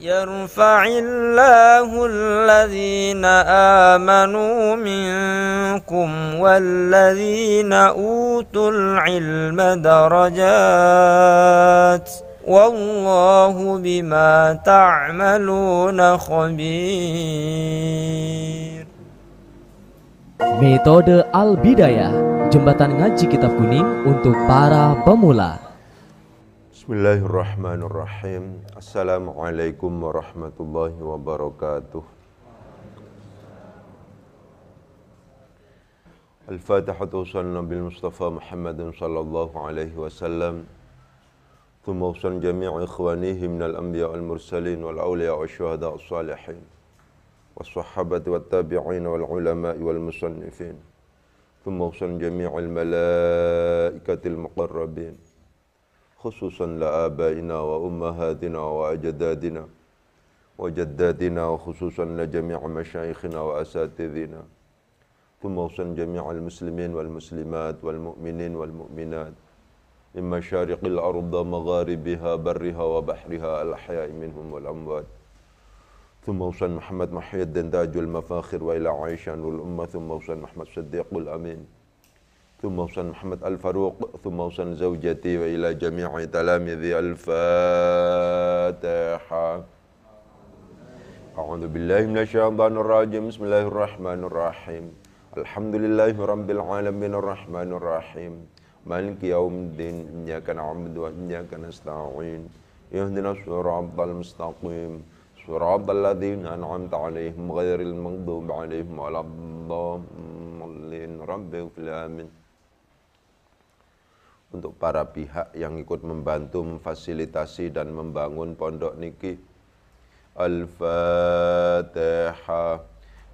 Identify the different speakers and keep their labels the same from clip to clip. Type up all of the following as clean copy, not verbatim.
Speaker 1: يرفع الله الذين آمنوا منكم والذين أوتوا العلم درجات والله بما تعملون خبير.
Speaker 2: Metode Al-Bidayah, jembatan ngaji kitab kuning untuk para pemula.
Speaker 3: Bismillahirrahmanirrahim. Assalamualaikum warahmatullahi wabarakatuh. Al-Fatihatu sallallahu bil Mustafa Muhammadin sallallahu alaihi wasallam. Thumma usan jami'i ikhwanihi minal anbiya wal mursalin wal awliya wal syuhada wal salihin was sahabati wat tabi'in wal ulama'i wal musannifin. Thumma usan jami'il malaikatil muqarrabin. Khususan la abaina wa ummahatina wa ajdadina wa jaddatina wa khususan la jami' masyayikhina wa asatidhina. Thumma usan jami'al muslimin wal muslimat wal mu'minin wal mu'minat min masyariqil arda magharibiha barriha wa bahriha al ahya'i minhum wal amwat. Thumma usan Muhammad Muhyiddin tajul mafakhir wa ila aishanul ummah. Thumma usan Muhammad Siddiqul Amin. ثم وصل محمد الفاروق ثم وصل زوجتي وإلى جميع تلاميذي. الفاتحة. أعوذ بالله من الشيطان الرجيم. بسم الله الرحمن الرحيم. الحمد لله رب العالمين الرحمن الرحيم مالك يوم الدين إياك نعبد وإياك نستعين اهدنا الصراط المستقيم صراط الذين أنعمت عليهم غير المغضوب عليهم ولا الضالين رب اغفر آمين. Untuk para pihak yang ikut membantu memfasilitasi dan membangun pondok niki. Al-Fatihah.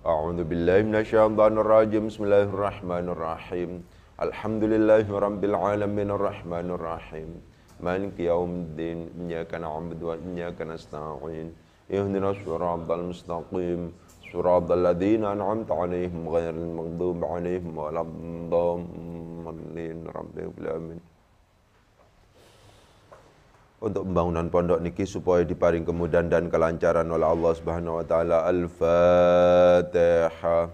Speaker 3: A'udzu billahi minasyaitonir rajim. Bismillahirrahmanirrahim. Alhamdulillahirabbil alamin arrahmanir rahim. Maliki yaumiddin. Iyyaka na'budu wa iyyaka nasta'in. Ihdinas siratal mustaqim. Siratal ladzina an'amta 'alaihim ghairil maghdubi 'alaihim waladdallin. Rabbil alamin. Untuk pembangunan pondok niki supaya diparing kemudahan dan kelancaran oleh Allah Subhanahu wa taala. Al-Fatihah.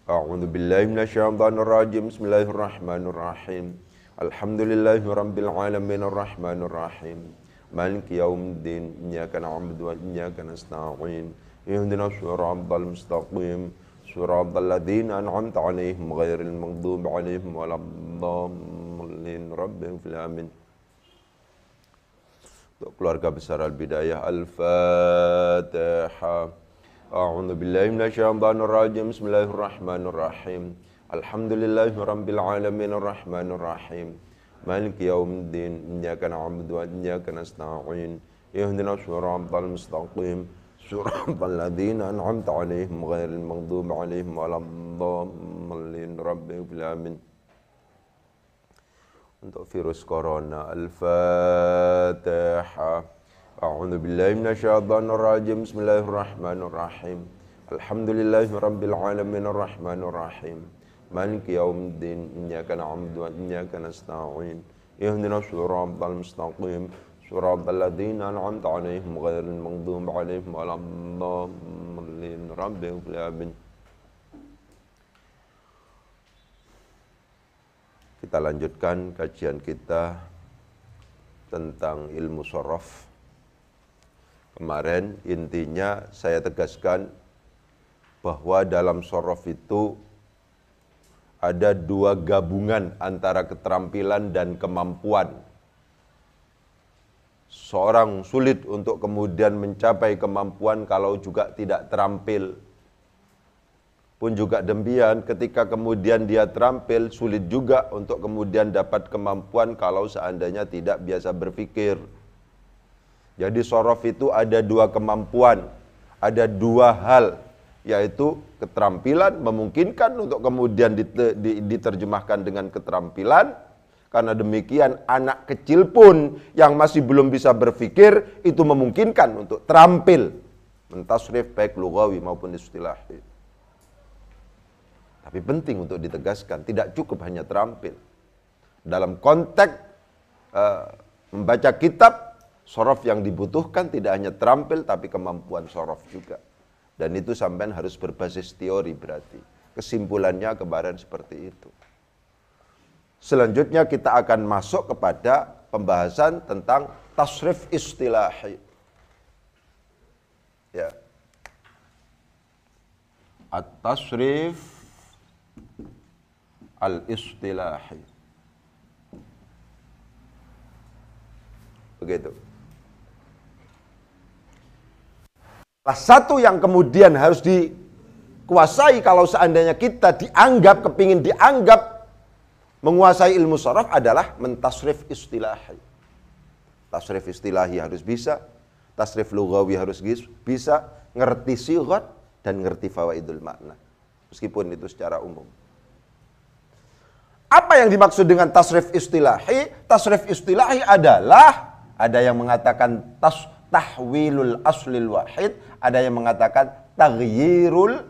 Speaker 3: A'udzu billahi minasyaitonir rajim. Bismillahirrahmanirrahim. Alhamdulillahirabbil alamin arrahmanir rahim. Maliki yaumiddin. Iyyaka na'budu wa iyyaka nasta'in. Ihdinas siratal mustaqim. Siratal ladzina an'amta 'alaihim ghairil maghdubi 'alaihim waladdallin. Rabbil alamin. Untuk keluarga besar Al-Bidayah. Al-Fatihah. A'udzu billahi minasyaitonir rajim. Bismillahirrahmanirrahim. Alhamdulillahirabbil alamin arrahmanir rahim. Maliki yaumiddin. Iyyaka na'budu wa iyyaka nasta'in. Ihdinas siratal mustaqim. Siratal ladzina an'amta 'alaihim ghairil maghdubi 'alaihim waladdallin. Rabbil alamin. Untuk virus corona. Al-Fatihah. A'udzu billahi minasyaitonir rajim. Bismillahirrahmanirrahim. Alhamdulillahirabbil alamin arrahmanir rahim. Maliki yaumiddin. Iyyaka na'budu wa iyyaka nasta'in. Ihdinas siratal mustaqim. Siratal ladzina an'amta 'alaihim ghairil maghdubi 'alaihim waladdallin. Rabbil alamin. Kita lanjutkan kajian kita tentang ilmu shorof. Kemarin intinya saya tegaskan bahwa dalam shorof itu ada dua gabungan antara keterampilan dan kemampuan. Seorang sulit untuk kemudian mencapai kemampuan kalau juga tidak terampil. Pun juga demikian, ketika kemudian dia terampil, sulit juga untuk kemudian dapat kemampuan kalau seandainya tidak biasa berpikir. Jadi shorof itu ada dua kemampuan, ada dua hal, yaitu keterampilan memungkinkan untuk kemudian diterjemahkan dengan keterampilan. Karena demikian anak kecil pun yang masih belum bisa berpikir itu memungkinkan untuk terampil. Mentasrif baik lugawi maupun istilahi. Tapi penting untuk ditegaskan, tidak cukup hanya terampil. Dalam konteks membaca kitab, Sorof yang dibutuhkan tidak hanya terampil, tapi kemampuan sorof juga. Dan itu sampean harus berbasis teori berarti. Kesimpulannya kemarin seperti itu. Selanjutnya kita akan masuk kepada pembahasan tentang tasrif istilahi. Ya. At-tasrif al-istilahi. Begitu. Salah satu yang kemudian harus dikuasai kalau seandainya kita kepingin dianggap menguasai ilmu sharaf adalah mentasrif istilahi. Tasrif istilahi harus bisa, tasrif lughawi harus bisa, ngerti sighat dan ngerti fawaidul makna. Meskipun itu secara umum. Apa yang dimaksud dengan tasrif istilahi? Tasrif istilahi adalah, ada yang mengatakan tahwilul aslil wahid, ada yang mengatakan taghyirul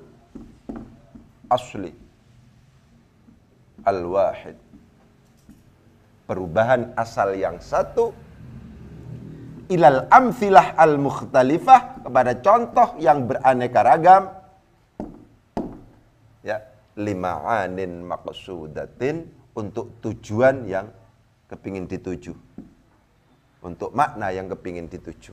Speaker 3: asli al-wahid. Perubahan asal yang satu ilal amthilah al-mukhtalifah, kepada contoh yang beraneka ragam. Ya, lima'anin maqsudatin, untuk tujuan yang kepingin dituju. Untuk makna yang kepingin dituju.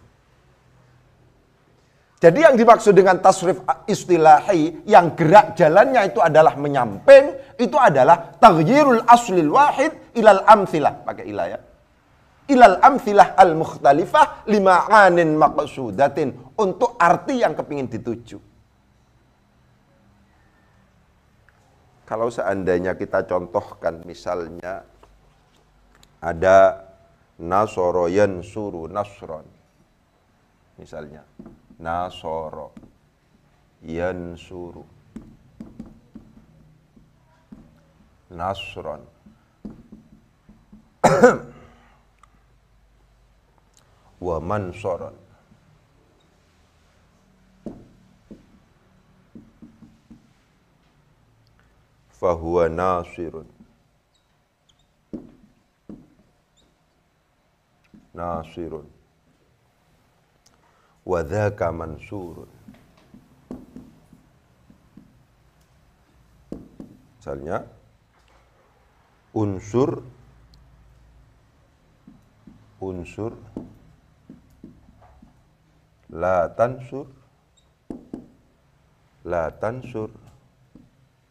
Speaker 3: Jadi yang dimaksud dengan tasrif istilahi, yang gerak jalannya itu adalah menyamping, itu adalah taghyirul aslil wahid ilal amthilah, pakai ilah ya. Ilal amthilah al-mukhtalifah lima'anin maqsudatin, untuk arti yang kepingin dituju. Kalau seandainya kita contohkan misalnya ada nasoro yansuru nasron, misalnya nasoro yansuru nasron wa mansoron, fahuwa nasirun nasirun wa dhaka mansurun. Misalnya unsur la tansur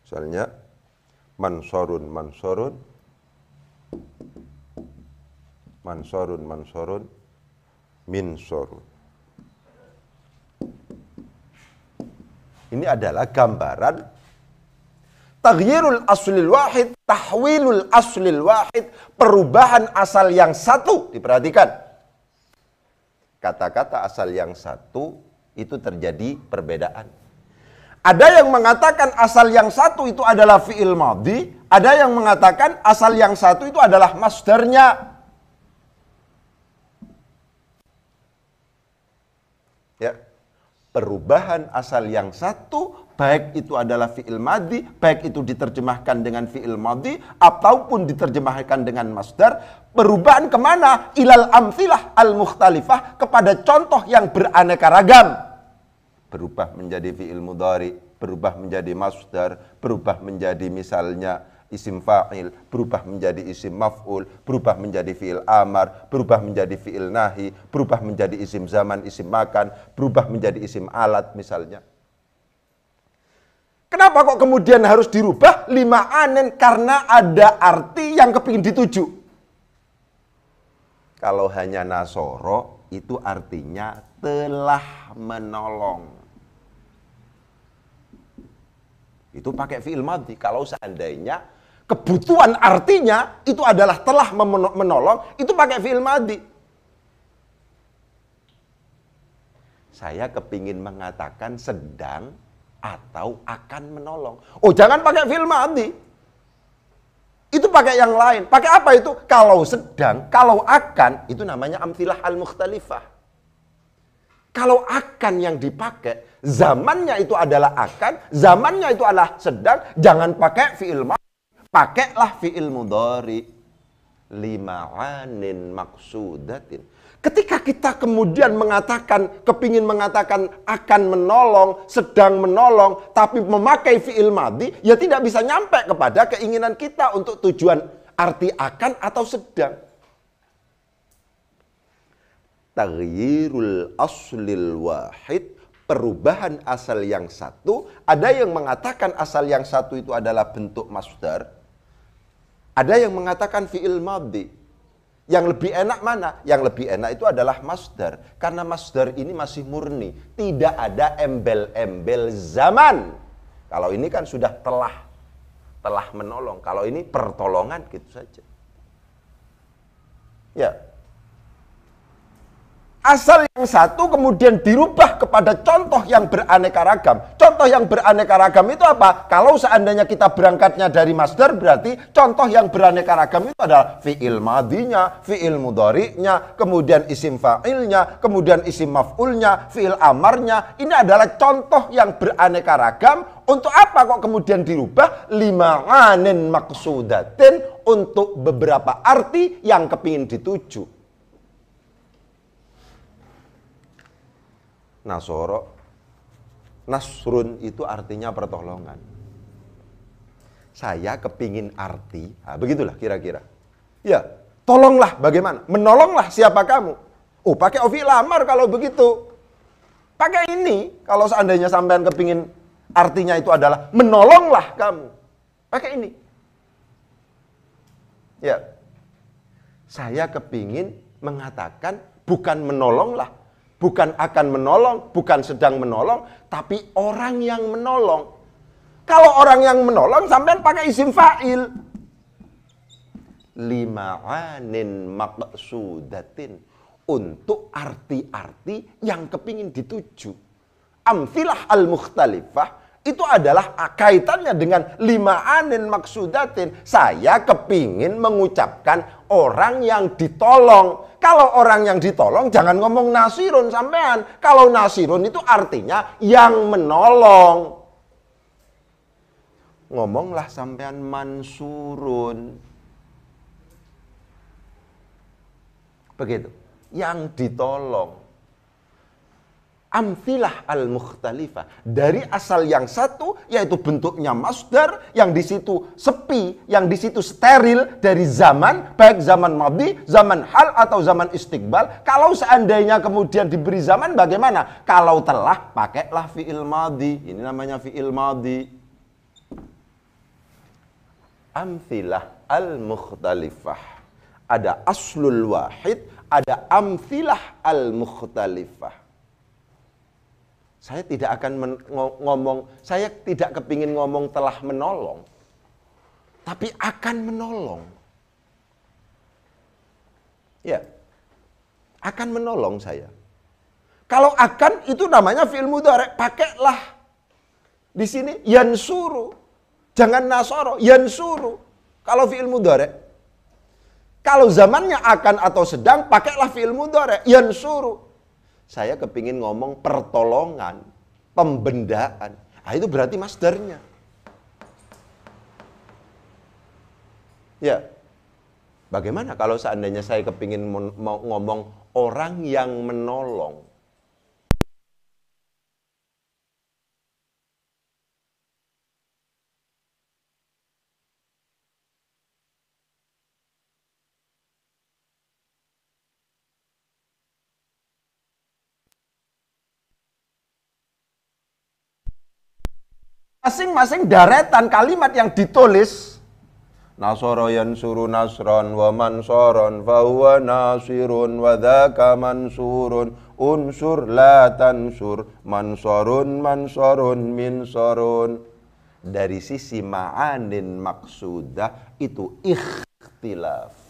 Speaker 3: misalnya mansorun minsorun. Ini adalah gambaran taghyirul aslil wahid, tahwilul aslil wahid, perubahan asal yang satu. Diperhatikan, kata-kata asal yang satu itu terjadi perbedaan. Ada yang mengatakan asal yang satu itu adalah fi'il madhi, ada yang mengatakan asal yang satu itu adalah masdarnya. Ya, perubahan asal yang satu, baik itu adalah fi'il madhi, baik itu diterjemahkan dengan fi'il madhi, ataupun diterjemahkan dengan masdar, perubahan kemana? Ilal amthilah al-mukhtalifah, kepada contoh yang beraneka ragam. Berubah menjadi fi'il mudhari, berubah menjadi masdar, berubah menjadi misalnya isim fa'il, berubah menjadi isim maf'ul, berubah menjadi fi'il amar, berubah menjadi fi'il nahi, berubah menjadi isim zaman, isim makan, berubah menjadi isim alat misalnya. Kenapa kok kemudian harus dirubah? Lima'anin, karena ada arti yang kepingin dituju. Kalau hanya nasoro, itu artinya telah menolong. Itu pakai fi'il madhi. Kalau seandainya kebutuhan artinya itu adalah telah menolong, itu pakai fi'il madhi. Saya kepingin mengatakan sedang atau akan menolong. Oh, jangan pakai fi'il madhi. Itu pakai yang lain. Pakai apa itu? Kalau sedang, kalau akan, itu namanya amthilah al-mukhtalifah. Kalau akan yang dipakai, zamannya itu adalah akan, zamannya itu adalah sedang, jangan pakai fi'il madhi, pakailah fi'il mudhari. Lima'anin maksudatin. Ketika kita kemudian mengatakan, kepingin mengatakan akan menolong, sedang menolong, tapi memakai fi'il madhi, ya tidak bisa nyampe kepada keinginan kita untuk tujuan arti akan atau sedang. Taghyirul aslil wahid, perubahan asal yang satu. Ada yang mengatakan asal yang satu itu adalah bentuk masdar. Ada yang mengatakan fi'il madhi. Yang lebih enak mana? Yang lebih enak itu adalah masdar. Karena masdar ini masih murni. Tidak ada embel-embel zaman. Kalau ini kan sudah telah menolong. Kalau ini pertolongan gitu saja. Ya. Asal yang satu kemudian dirubah kepada contoh yang beraneka ragam. Contoh yang beraneka ragam itu apa? Kalau seandainya kita berangkatnya dari masdar, berarti contoh yang beraneka ragam itu adalah fi'il madhinya, fi'il mudhari'nya, kemudian isim fa'ilnya, kemudian isim maf'ulnya, fi'il amarnya. Ini adalah contoh yang beraneka ragam. Untuk apa kok kemudian dirubah? Lima'anin maqsudatin, untuk beberapa arti yang kepingin dituju. Nasrun itu artinya pertolongan. Saya kepingin arti, begitulah kira-kira. Ya, tolonglah bagaimana? Menolonglah siapa kamu? Oh, pakai fi'il amar kalau begitu. Pakai ini, kalau seandainya sampean kepingin artinya itu adalah menolonglah kamu. Pakai ini. Ya, saya kepingin mengatakan bukan menolonglah. Bukan akan menolong, bukan sedang menolong, tapi orang yang menolong. Kalau orang yang menolong, sampean pakai isim fa'il. Lima'anin maqsudatin. Untuk arti-arti yang kepingin dituju. Amthilah al-mukhtalifah, itu adalah kaitannya dengan lima'anin maqsudatin. Saya kepingin mengucapkan orang yang ditolong. Kalau orang yang ditolong, jangan ngomong nasirun sampean. Kalau nasirun itu artinya yang menolong. Ngomonglah sampean mansurun. Begitu. Yang ditolong. Amthilah al-mukhtalifah. Dari asal yang satu, yaitu bentuknya masdar, yang di situ sepi, yang di situ steril dari zaman, baik zaman madhi, zaman hal, atau zaman istiqbal. Kalau seandainya kemudian diberi zaman, bagaimana? Kalau telah, pakailah fi'il madhi. Ini namanya fi'il madhi. Amthilah al-mukhtalifah. Ada aslul wahid, ada amthilah al-mukhtalifah. Saya tidak akan ngomong, saya tidak kepingin ngomong telah menolong, tapi akan menolong. Ya, akan menolong saya. Kalau akan itu namanya fi'il mudhari', pakailah di sini yansuru, jangan nasoro, yansuru. Kalau fi'il mudhari', kalau zamannya akan atau sedang, pakailah fi'il mudhari', yansuru. Saya kepingin ngomong pertolongan, pembendaan. Nah, itu berarti masdarnya. Ya, bagaimana kalau seandainya saya kepingin mau ngomong orang yang menolong? Masing-masing daretan kalimat yang ditulis, nasara yansuru nasran wa mansaran fa huwa nasirun wa dzaka mansurun unsur la tansur mansarun mansarun minsarun. Dari sisi ma'anin maksudah itu ikhtilaf.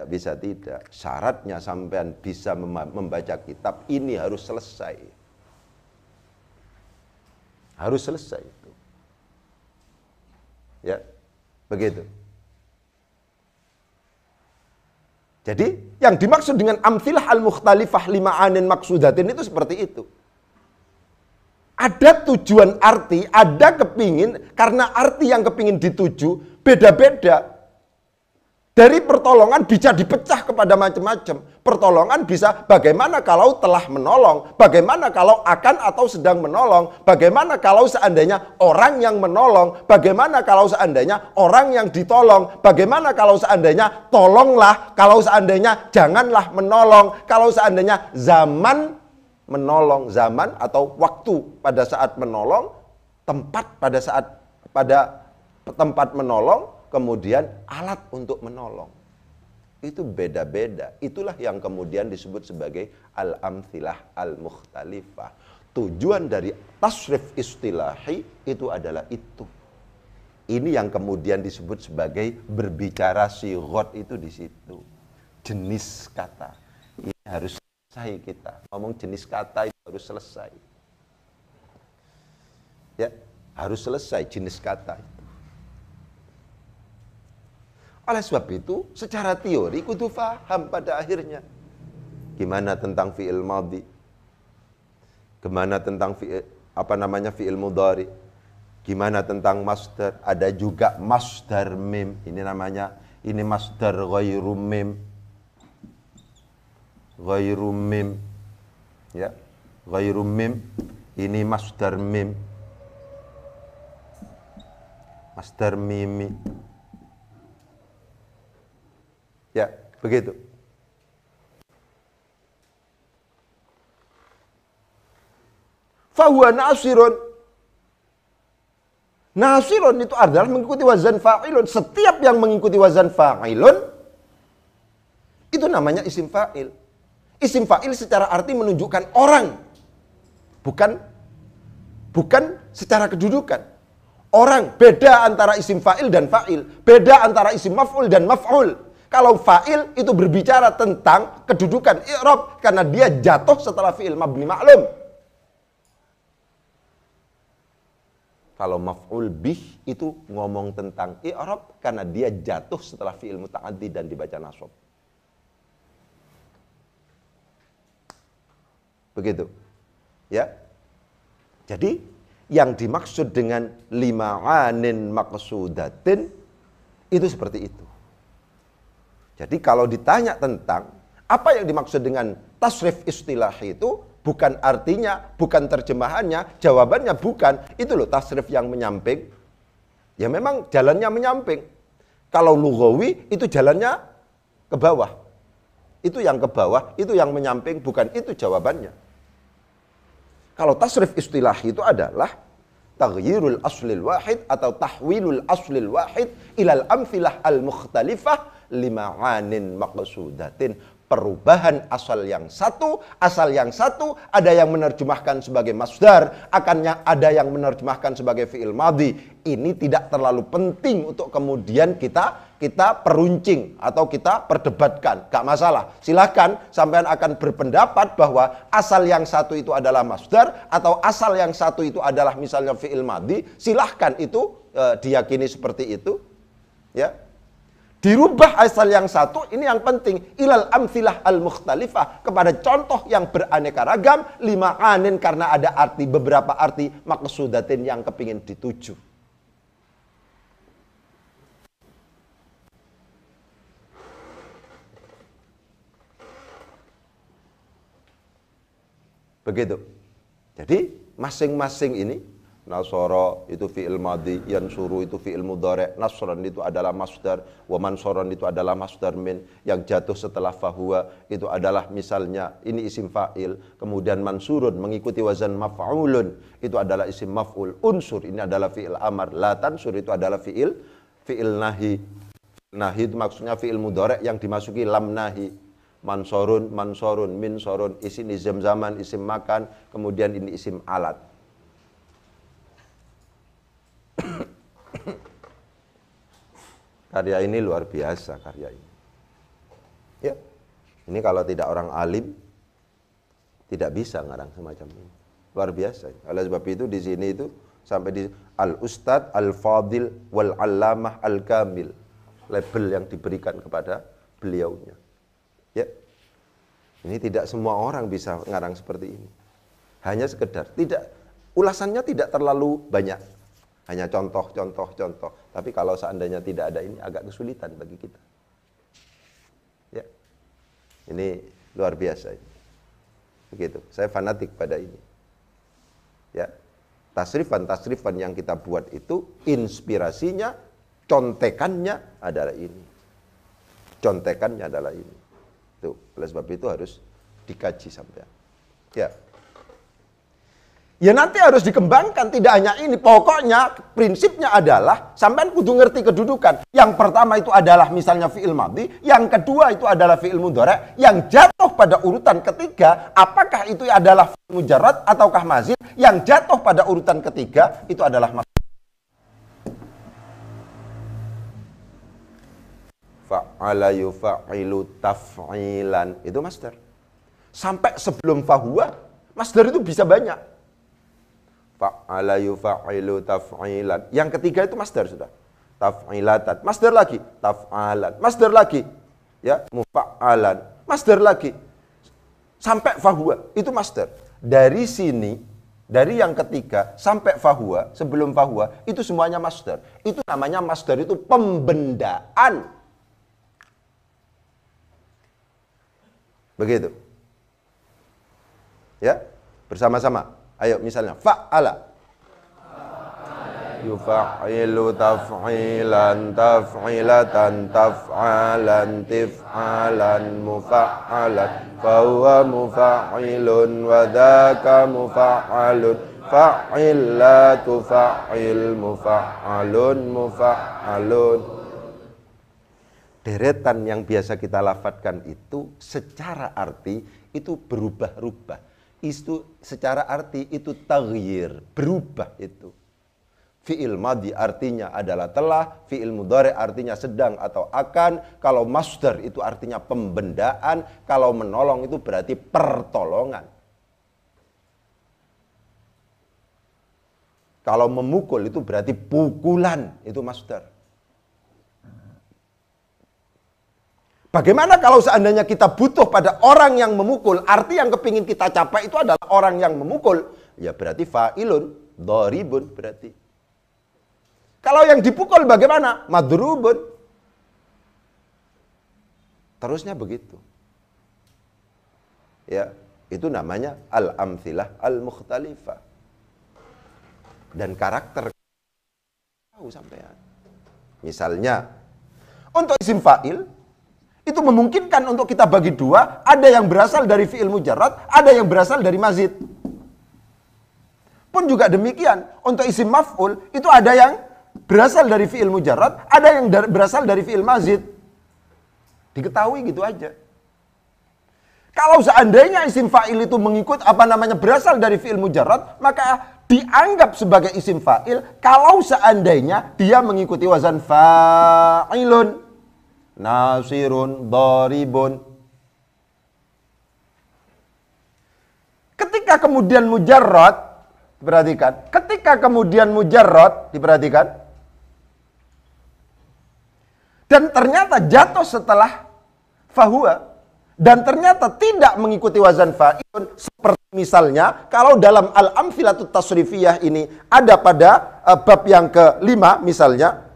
Speaker 3: Tidak bisa tidak. Syaratnya sampean bisa membaca kitab ini harus selesai. Harus selesai itu. Ya, begitu. Jadi yang dimaksud dengan amthilah al-mukhtalifah lima'anin maksudatin itu seperti itu. Ada tujuan arti, ada kepingin, karena arti yang kepingin dituju beda-beda. Dari pertolongan bisa dipecah kepada macam-macam. Pertolongan bisa bagaimana kalau telah menolong, bagaimana kalau akan atau sedang menolong, bagaimana kalau seandainya orang yang menolong, bagaimana kalau seandainya orang yang ditolong, bagaimana kalau seandainya tolonglah, kalau seandainya janganlah menolong, kalau seandainya zaman menolong, zaman atau waktu pada saat menolong, tempat pada tempat menolong, kemudian alat untuk menolong. Itu beda-beda. Itulah yang kemudian disebut sebagai al-amthilah al-mukhtalifah. Tujuan dari tasrif istilahi itu adalah itu. Ini yang kemudian disebut sebagai berbicara sighat itu di situ. Jenis kata. Ini harus selesai kita. Ngomong jenis kata itu harus selesai. Ya, harus selesai jenis kata itu. Oleh sebab itu, secara teori kudu faham pada akhirnya. Gimana tentang fi'il madhi? Gimana tentang fi'il mudhari? Gimana tentang masdar? Ada juga masdar mim. Ini namanya, ini masdar ghairu mim. Ghairu mim. Ya, ghairu mim. Ini masdar mim. Masdar mimi. Ya, begitu. Fahuwa nasirun. Nasirun itu adalah mengikuti wazan fa'ilun. Setiap yang mengikuti wazan fa'ilun, itu namanya isim fa'il. Isim fa'il secara arti menunjukkan orang. Bukan secara kedudukan. Orang, beda antara isim fa'il dan fa'il. Beda antara isim maf'ul dan maf'ul. Kalau fa'il itu berbicara tentang kedudukan i'rab karena dia jatuh setelah fi'il mabni ma'lum. Kalau maf'ul bih itu ngomong tentang i'rab karena dia jatuh setelah fi'il muta'addi dan dibaca nasab. Begitu. Ya. Jadi yang dimaksud dengan lima'anin maqsudatin itu seperti itu. Jadi kalau ditanya tentang apa yang dimaksud dengan tasrif istilahi itu, bukan artinya, bukan terjemahannya, jawabannya bukan. Itu loh tasrif yang menyamping. Ya memang jalannya menyamping. Kalau lughawi itu jalannya ke bawah. Itu yang ke bawah, itu yang menyamping, bukan itu jawabannya. Kalau tasrif istilahi itu adalah taghyirul aslil wahid atau tahwilul aslil wahid ilal amthilah al-mukhtalifah lima'anin maqsudatin. Perubahan asal yang satu ada yang menerjemahkan sebagai masdar, ada yang menerjemahkan sebagai fi'il madhi. Ini tidak terlalu penting untuk kemudian kita peruncing atau kita perdebatkan, gak masalah. Silakan sampean akan berpendapat bahwa asal yang satu itu adalah masdar atau asal yang satu itu adalah misalnya fi'il madhi. Silahkan itu diyakini seperti itu, ya. Dirubah asal yang satu, ini yang penting. Ilal amthilah al-mukhtalifah. Kepada contoh yang beraneka ragam. Lima'anin karena ada arti, beberapa arti maqsudatin yang kepingin dituju. Begitu. Jadi masing-masing ini, nasara itu fi'il madhi, yansuru itu fi'il mudhari', nasran itu adalah masdar, wa mansoran itu adalah masdar min, yang jatuh setelah fahuwa itu adalah misalnya ini isim fa'il, kemudian mansurun mengikuti wazan maf'ulun itu adalah isim maf'ul, unsur ini adalah fi'il amar, la tansur itu adalah fi'il nahi. Nahi itu maksudnya fi'il mudhari' yang dimasuki lam nahi. Mansorun, min sorun, isim zaman, isim makan, kemudian ini isim alat. Karya ini luar biasa, karya ini. Ya, ini kalau tidak orang alim tidak bisa ngarang semacam ini. Luar biasa. Oleh sebab itu di sini itu sampai di Al-Ustadz, Al-Fadil, Wal-Allamah, Al-Kamil. Label yang diberikan kepada beliaunya. Ya. Ini tidak semua orang bisa ngarang seperti ini. Hanya sekedar, ulasannya tidak terlalu banyak. Hanya contoh. Tapi kalau seandainya tidak ada ini, agak kesulitan bagi kita. Ya. Ini luar biasa. Begitu. Saya fanatik pada ini. Ya. Tasrifan yang kita buat itu, inspirasinya, contekannya adalah ini. Tuh, oleh sebab itu harus dikaji sampai. Ya. Ya nanti harus dikembangkan, tidak hanya ini. Pokoknya prinsipnya adalah sampean kudu ngerti kedudukan. Yang pertama itu adalah misalnya fi'il madhi, yang kedua itu adalah fi'il mudhari', yang jatuh pada urutan ketiga apakah itu adalah fi'il mujarrad ataukah mazid, yang jatuh pada urutan ketiga itu adalah fa'ala yufa'ilu taf'ilan, itu masdar. Sampai sebelum fahuwa, masdar itu bisa banyak. Fa'ala yufa'ilu taf'ilan. Yang ketiga itu masdar sudah. Taf'ilatan. Masdar lagi. Taf'alan. Masdar lagi. Ya, mufa'alan. Masdar lagi. Sampai fahuwa, itu masdar. Dari sini, dari yang ketiga sampai fahuwa, sebelum fahuwa, itu semuanya masdar. Itu namanya masdar itu pembendaan. Begitu. Ya, bersama-sama. Ayo misalnya fa'ala yufa'ilu taf'ilan taf'ilatan taf'alan tif'alan mufa'alan fahuwa mufa'ilun wa dhaka mufa'alun fa'ilatu fa'il mufa'alun. Deretan yang biasa kita lafadzkan itu secara arti itu berubah-ubah. Itu secara arti itu taghyir, berubah itu. Fi'il madhi artinya adalah telah, fi'il mudhari artinya sedang atau akan, kalau masdar itu artinya pembendaan, kalau menolong itu berarti pertolongan. Kalau memukul itu berarti pukulan, itu masdar. Bagaimana kalau seandainya kita butuh pada orang yang memukul, arti yang kepingin kita capai itu adalah orang yang memukul, ya berarti fa'ilun, dharibun berarti. Kalau yang dipukul bagaimana? Madrubun. Terusnya begitu. Ya, itu namanya al-amthilah al-mukhtalifah. Dan karakter tahu sampean. Misalnya, untuk isim fa'il, itu memungkinkan untuk kita bagi dua, ada yang berasal dari fi'il mujarrad, ada yang berasal dari mazid. Pun juga demikian, untuk isim maf'ul, itu ada yang berasal dari fi'il mujarrad, ada yang berasal dari fi'il mazid. Diketahui gitu aja. Kalau seandainya isim fa'il itu mengikut berasal dari fi'il mujarrad, maka dianggap sebagai isim fa'il kalau seandainya dia mengikuti wazan fa'ilun, nasirun, dharibun. Ketika kemudian mujarrad, perhatikan, diperhatikan, dan ternyata jatuh setelah fahuwa, dan ternyata tidak mengikuti wazan fa'ilun, seperti misalnya, kalau dalam al-amthilatut tasrifiyah ini, ada pada bab yang kelima, misalnya,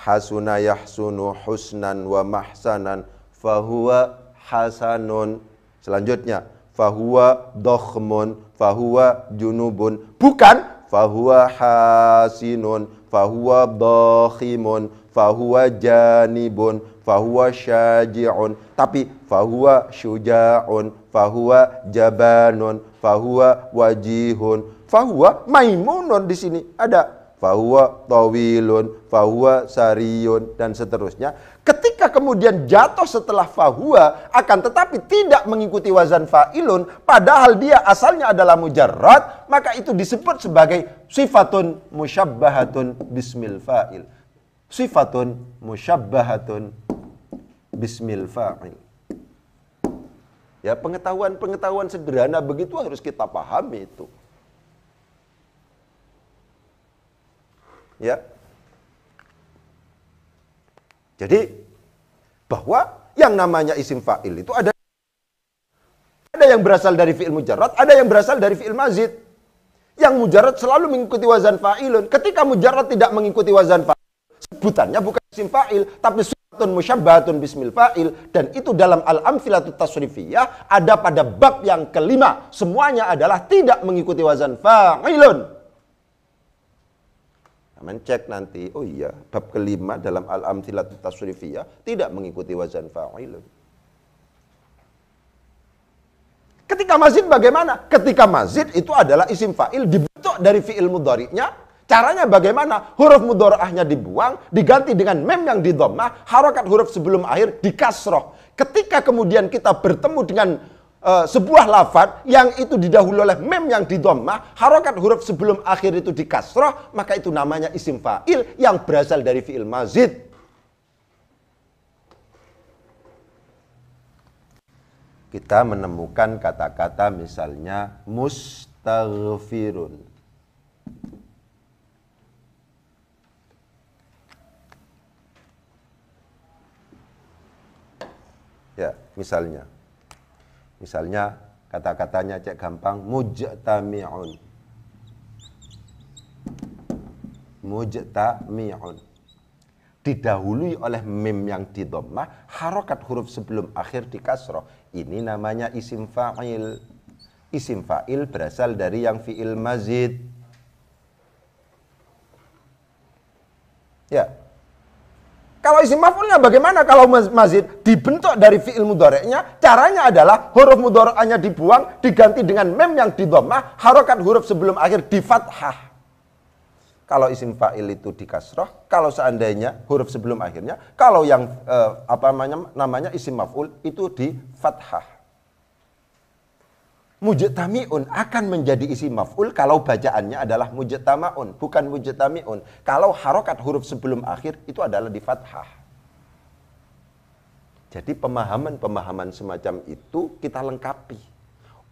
Speaker 3: hasuna yahsunu husnan wa mahsanan fahuwa hasanun. Selanjutnya fahuwa dokhmun fahuwa junubun. Bukan fahuwa hasinun fahuwa dokhimun fahuwa janibun fahuwa syaji'un. Tapi fahuwa syuja'un fahuwa jabanun fahuwa wajihun fahuwa maimunun. Di sini ada fahuwa tawilun, fahuwa sariyun, dan seterusnya. Ketika kemudian jatuh setelah fahuwa, akan tetapi tidak mengikuti wazan fa'ilun, padahal dia asalnya adalah mujarrad, maka itu disebut sebagai sifatun musyabbahatun bismil fa'il. Sifatun musyabbahatun bismil fa'il. Ya, pengetahuan sederhana begitu harus kita pahami itu. Ya. Jadi bahwa yang namanya isim fa'il itu ada yang berasal dari fi'il mujarrad, ada yang berasal dari fi'il mazid. Yang mujarrad selalu mengikuti wazan fa'ilun. Ketika mujarrad tidak mengikuti wazan fa'il, sebutannya bukan isim fa'il, tapi sifatun musyabbahatun bismil fa'il. Dan itu dalam al-amthilatut tasrifiyah ada pada bab yang kelima. Semuanya adalah tidak mengikuti wazan fa'ilun. Cek nanti, oh iya, bab kelima dalam al-amthilatut tasrifiyah tidak mengikuti wazan fa'ilun. Ketika mazid bagaimana? Ketika mazid itu adalah isim fa'il dibentuk dari fi'il mudhari'nya. Caranya bagaimana? Huruf mudhari'ahnya dibuang, diganti dengan mem yang di dhammah, harokat huruf sebelum akhir di kasroh. Ketika kemudian kita bertemu dengan sebuah lafadz yang itu didahului oleh mem yang di dhammah, harokat huruf sebelum akhir itu di kasroh, maka itu namanya isim fa'il yang berasal dari fi'il mazid. Kita menemukan kata-kata misalnya mustaghfirun. Ya, misalnya kata-katanya cek gampang, mujtami'un. Mujtami'un. Didahului oleh mim yang di dhammah, harokat huruf sebelum akhir di kasroh. Ini namanya isim fa'il. Isim fa'il berasal dari yang fi'il mazid. Ya. Kalau isim maf'ulnya bagaimana kalau mazid? Dibentuk dari fi'il mudhari'nya, caranya adalah huruf mudhari'nya dibuang, diganti dengan mem yang di dhammah, harokat huruf sebelum akhir di fathah. Kalau isim fa'il itu di kasroh, kalau seandainya huruf sebelum akhirnya, kalau yang namanya isim maf'ul itu di fathah. Mujtami'un akan menjadi isim maf'ul kalau bacaannya adalah mujtama'un, bukan mujtami'un. Kalau harokat huruf sebelum akhir itu adalah di fathah. Jadi pemahaman-pemahaman semacam itu kita lengkapi.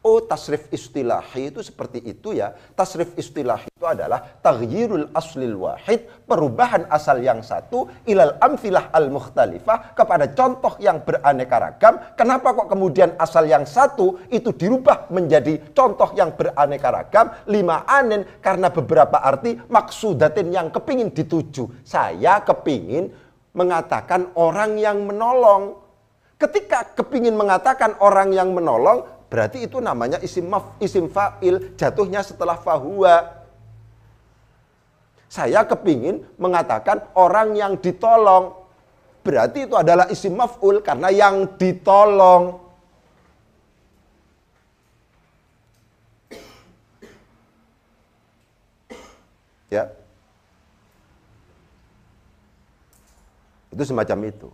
Speaker 3: Oh, tasrif istilahi itu seperti itu ya. Tasrif istilahi itu adalah taghyirul aslil wahid, perubahan asal yang satu ilal amthilah al-mukhtalifah, kepada contoh yang beraneka ragam. Kenapa kok kemudian asal yang satu itu dirubah menjadi contoh yang beraneka ragam? Lima anin, karena beberapa arti maksudatin yang kepingin dituju. Saya kepingin mengatakan orang yang menolong. Ketika kepingin mengatakan orang yang menolong, berarti itu namanya isim fa'il, jatuhnya setelah fahuwa. Saya kepingin mengatakan orang yang ditolong, berarti itu adalah isim maf'ul karena yang ditolong. Ya. Itu semacam itu.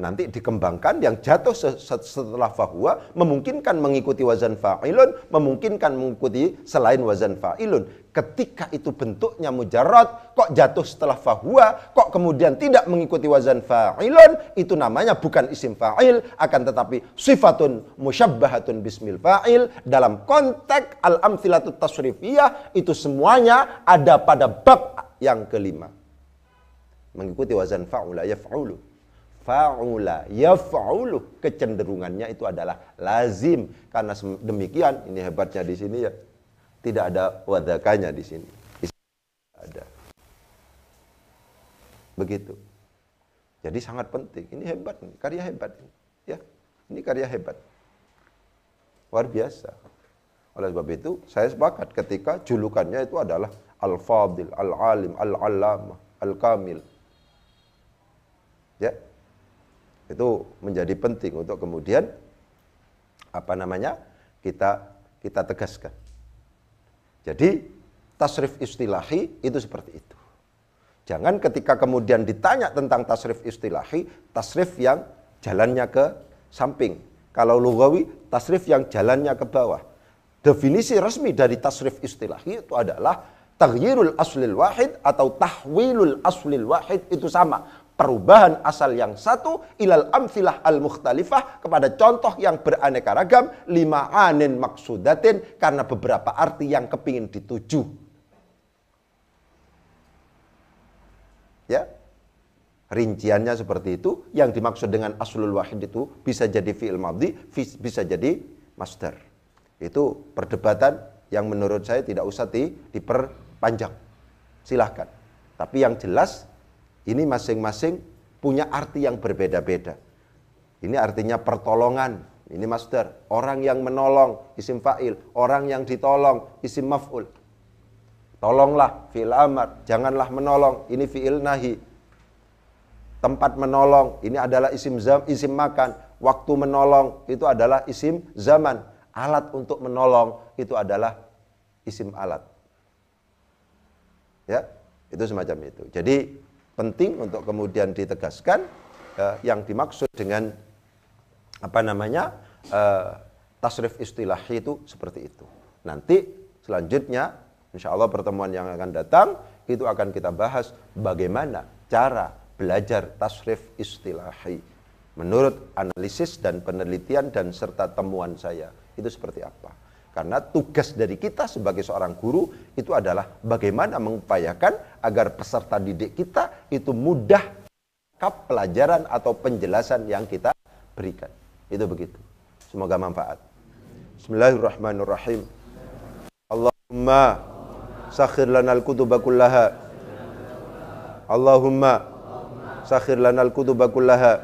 Speaker 3: Nanti dikembangkan yang jatuh setelah fahuwa, memungkinkan mengikuti wazan fa'ilun, memungkinkan mengikuti selain wazan fa'ilun. Ketika itu bentuknya mujarrad, kok jatuh setelah fahuwa, kok kemudian tidak mengikuti wazan fa'ilun, itu namanya bukan isim fa'il, akan tetapi sifatun musyabbahatun bismil fa'il. Dalam konteks al-amthilatut tasrifiyah, itu semuanya ada pada bab yang kelima. Mengikuti wazan fa'ula yaf'ulu. Fa'ula yaf'ulu, kecenderungannya itu adalah lazim. Karena demikian, ini hebatnya di sini ya, tidak ada wadakanya di sini. Ada. Begitu. Jadi sangat penting. Ini hebat, karya hebat. Ya, ini karya hebat. Luar biasa. Oleh sebab itu, saya sepakat ketika julukannya itu adalah Al-Fadil, Al-Alim, Al-Allamah, Al-Kamil. Ya. Itu menjadi penting untuk kemudian kita tegaskan. Jadi tasrif istilahi itu seperti itu. Jangan ketika kemudian ditanya tentang tasrif istilahi, tasrif yang jalannya ke samping. Kalau lughawi, tasrif yang jalannya ke bawah. Definisi resmi dari tasrif istilahi itu adalah taghyirul aslil wahid atau tahwilul aslil wahid, itu sama. Perubahan asal yang satu ilal amthilah al-mukhtalifah, kepada contoh yang beraneka ragam, lima anin maksudatin, karena beberapa arti yang kepingin dituju. Ya. Rinciannya seperti itu. Yang dimaksud dengan aslul wahid itu bisa jadi fi'il madhi, bisa jadi masdar. Itu perdebatan yang menurut saya tidak usah diperpanjang. Silahkan. Tapi yang jelas ini masing-masing punya arti yang berbeda-beda. Ini artinya pertolongan, ini masdar. Orang yang menolong, isim fa'il. Orang yang ditolong, isim maf'ul. Tolonglah, fi'il amar. Janganlah menolong, ini fi'il nahi. Tempat menolong, ini adalah isim makan. Waktu menolong, itu adalah isim zaman. Alat untuk menolong, itu adalah isim alat. Ya, itu semacam itu. Jadi penting untuk kemudian ditegaskan yang dimaksud dengan tasrif istilahi itu seperti itu. Nanti selanjutnya, insya Allah pertemuan yang akan datang itu akan kita bahas bagaimana cara belajar tasrif istilahi menurut analisis dan penelitian dan serta temuan saya itu seperti apa. Karena tugas dari kita sebagai seorang guru itu adalah bagaimana mengupayakan agar peserta didik kita itu mudah menangkap pelajaran atau penjelasan yang kita berikan. Itu begitu. Semoga manfaat. Bismillahirrahmanirrahim. Allahumma sakhir lanal kutuba kullaha. Allahumma sakhir lanal kutuba kullaha.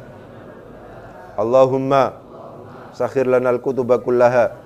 Speaker 3: Allahumma sakhir lanal kutuba kullaha.